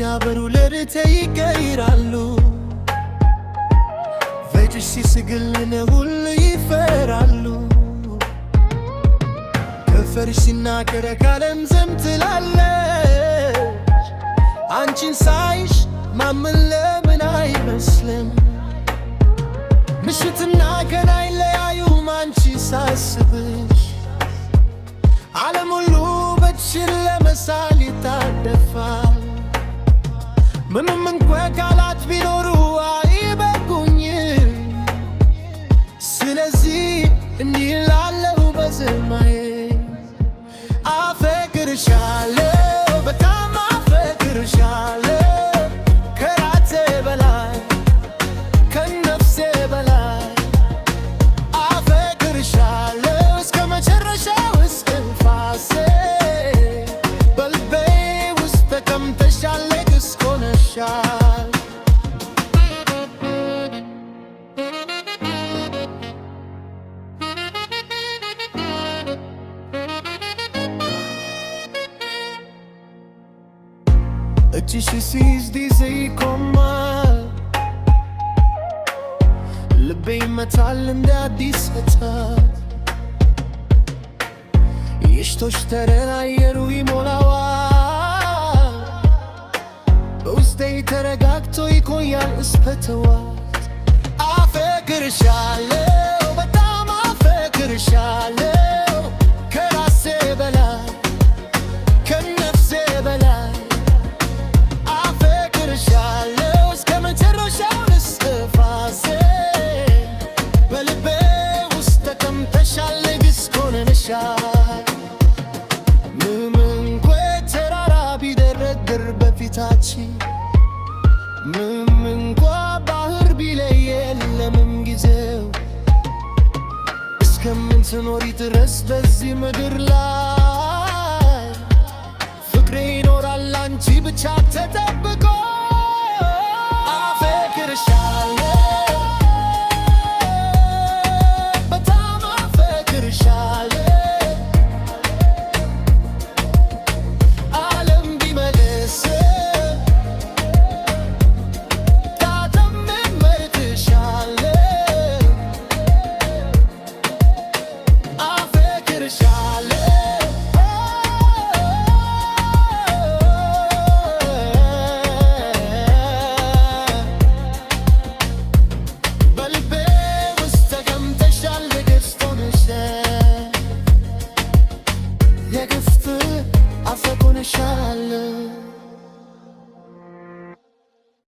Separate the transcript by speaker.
Speaker 1: ሲያበሩ ለርቴ ይቀይራሉ በእጅሽ ሲስግልን ሁሉ ይፈራሉ ከንፈርሽ ሲናገር ከዓለም ዝም ትላለች አንቺን ሳይሽ ማመን ለምን አይመስልም ምሽትና ቀን አይለያዩም አንቺ ሳስብሽ ዓለም ሁሉ በእጅሽን ለመሳል ይታደፋል ምንም እንኳ ቃላት ቢኖሩ አይበቁኝም ስለዚህ እንዲህ እላለሁ በዜማዬ አፈቅርሻለሁ በጣም አፈቅርሻለሁ ከራሴ በላይ ከነፍሴ በላይ አፈቅርሻለሁ እስከ መጨረሻው እስትንፋሴ በልቤ ውስጥ ተቀምጠሻል ንግሥት ሆነሻል እጅሽ ሲይዝ ጊዜ ይቆማል ልቤ ይመታል እንደ አዲስ ፍጥረት የሽቶሽ ጠረን አየሩ ይሞላዋል በውስጤ ተረጋግቶ ይቆያል እስከ ጠዋት አፈቅርሻለሁ በጣም አፈቅርሻለሁ ከራሴ በላይ ከነፍሴ በላይ አፈቅርሻለሁ እስከ መጨረሻው እስትንፋሴ በልቤ ውስጥ ተቀምጠሻል ንግሥት ሆነሻል ምንም እንኳ ተራራ ቢደረድር በፊታችን ምንም እንኳ ባህር ቢለየን ለምን ጊዜው እስከምትኖሪ ድረስ በዚህ ምድር ላይ ፍቅሬ ይኖራል አንቺ ብቻ ተጠብቆ አፈቅርሻለሁ በጣም አፈቅርሻለሁ ዓለም ቢመልስ ጣትም እመርጥሻለሁ አፈቅርሻለሁ በልቤ ውስጥ ተቀምጠሻል ንግሥት ሆነሻል የግፍት አፈቅርሻለሁ